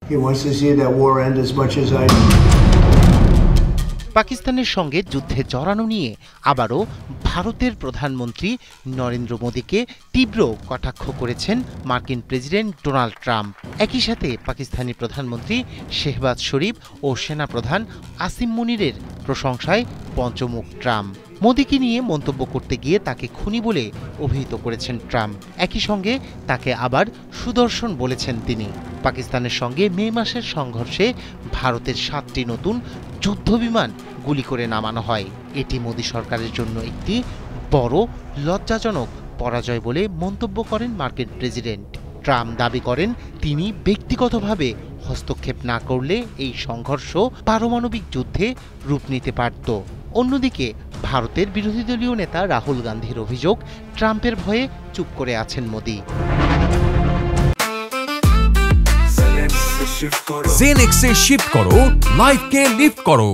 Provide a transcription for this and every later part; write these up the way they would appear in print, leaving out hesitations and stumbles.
He wants to see that war end as much as I do. পাকিস্তানের সঙ্গে যুদ্ধে জড়ানো নিয়ে আবারও ভারতের প্রধানমন্ত্রী নরেন্দ্র মোদীকে তীব্র কটাক্ষ করেছেন মার্কিন প্রেসিডেন্ট ডোনাল্ড ট্রাম্প। একই সাথে পাকিস্তানি প্রধানমন্ত্রী শেহবাজ শরীফ ও সেনাপ্রধান আসিম মুনিরের প্রশংসায় পঞ্চমুখ ট্রাম্প। মোদীকে নিয়ে মন্তব্য করতে গিয়ে তাকে খুনি বলে অভিহিত করেছেন ট্রাম্প। একই সঙ্গে তাকে আবার সুদর্শন বলেছেন তিনি। পাকিস্তানের সঙ্গে মে মাসের সংঘর্ষে ভারতের 7টি নতুন যুদ্ধবিমান গুলি করে নামানো হয়। এটি মোদী সরকারের জন্য একটি বড় লজ্জাজনক পরাজয় বলে মন্তব্য করেন মার্কিন প্রেসিডেন্ট। ট্রাম্প দাবি করেন তিনি ব্যক্তিগতভাবে হস্তক্ষেপ না করলে এই সংঘর্ষ পারমাণবিক যুদ্ধে রূপ নিতে পারত। অন্যদিকে ভারতের বিরোধী দলীয় নেতা রাহুল গান্ধীর অভিযোগ, ট্রাম্পের ভয়ে চুপ করে আছেন মোদী। জেনেক্সে শিফট করো, লাইফকে লিফট করো।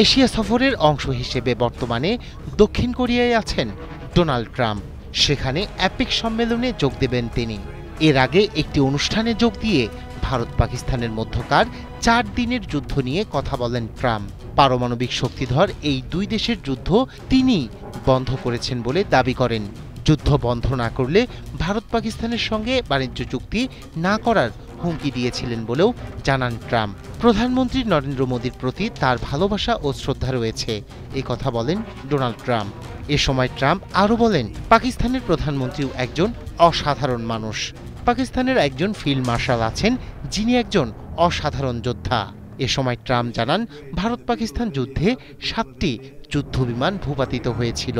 এশিয়া সফরের অংশ হিসেবে বর্তমানে দক্ষিণ কোরিয়ায় আছেন ডোনাল্ড ট্রাম্প। সেখানে অ্যাপেক সম্মেলনে যোগ দেবেন তিনি। এর আগে একটি অনুষ্ঠানে যোগ দিয়ে ভারত পাকিস্তানের মধ্যকার 4 দিনের যুদ্ধ নিয়ে কথা বলেন ট্রাম্প। পারমাণবিক শক্তিধর এই দুই দেশের যুদ্ধ তিনি বন্ধ করেছেন বলে দাবি করেন। যুদ্ধ বন্ধ না করলে ভারত পাকিস্তানের সঙ্গে বাণিজ্য চুক্তি না করার হুমকি দিয়েছিলেন বলেও জানান ট্রাম্প। প্রধানমন্ত্রী নরেন্দ্র মোদীর প্রতি তার ভালোবাসা ও শ্রদ্ধা রয়েছে, এ কথা বলেন ডোনাল্ড ট্রাম্প। এ সময় ট্রাম্প আরও বলেন, পাকিস্তানের প্রধানমন্ত্রীও একজন অসাধারণ মানুষ। পাকিস্তানের একজন ফিল্ড মার্শাল আছেন যিনি একজন অসাধারণ যোদ্ধা। এ সময় ট্রাম্প জানান, ভারত পাকিস্তান যুদ্ধে 7টি যুদ্ধবিমান ভূপাতিত হয়েছিল।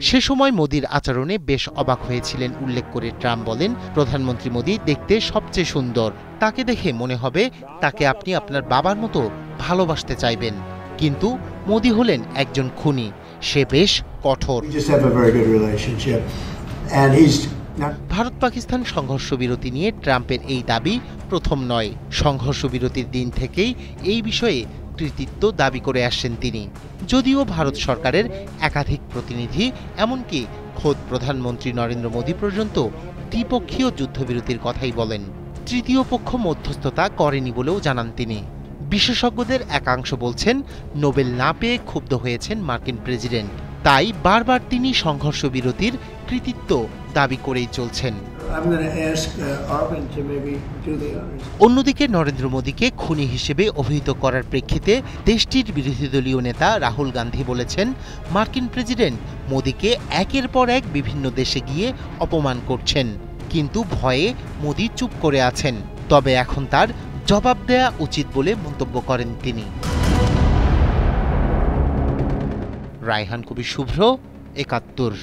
সে সময় মোদীর আচরণে বেশ অবাক হয়েছিলেন উল্লেখ করে ট্রাম্প বলেন, প্রধানমন্ত্রী মোদী দেখতে সবচেয়ে সুন্দর। তাকে দেখে মনে হবে তাকে আপনি আপনার বাবার মতো ভালোবাসতে চাইবেন। কিন্তু মোদী হলেন একজন খুনি, সে বেশ কঠোর। ভারত পাকিস্তান সংঘর্ষ বিরতি নিয়ে ট্রাম্পের এই দাবি প্রথম নয়। সংঘর্ষ বিরতির দিন থেকেই এই বিষয়ে কৃতিত্ব দাবি করে আসছেন তিনি। যদিও ভারত সরকারের একাধিক প্রতিনিধি, এমনকি খোদ প্রধানমন্ত্রী নরেন্দ্র মোদী পর্যন্ত দ্বিপক্ষীয় যুদ্ধবিরতির কথাই বলেন। তৃতীয় পক্ষ মধ্যস্থতা করেনি বলেও জানান তিনি। বিশেষজ্ঞদের একাংশ বলছেন, নোবেল না পেয়ে ক্ষুব্ধ হয়েছেন মার্কিন প্রেসিডেন্ট, তাই বারবার তিনি সংঘর্ষ বিরতির কৃতিত্ব দাবি করেই চলছেন। অন্যদিকে নরেন্দ্র মোদীকে খুনি হিসেবে অভিহিত করার প্রেক্ষিতে দেশটির বিরোধী দলীয় নেতা রাহুল গান্ধী বলেছেন, মার্কিন প্রেসিডেন্ট মোদীকে একের পর এক বিভিন্ন দেশে গিয়ে অপমান করছেন, কিন্তু ভয়ে মোদী চুপ করে আছেন। তবে এখন তার জবাব দেয়া উচিত বলে মন্তব্য করেন তিনি। রায়হান কবির শুভ্র, ৭১।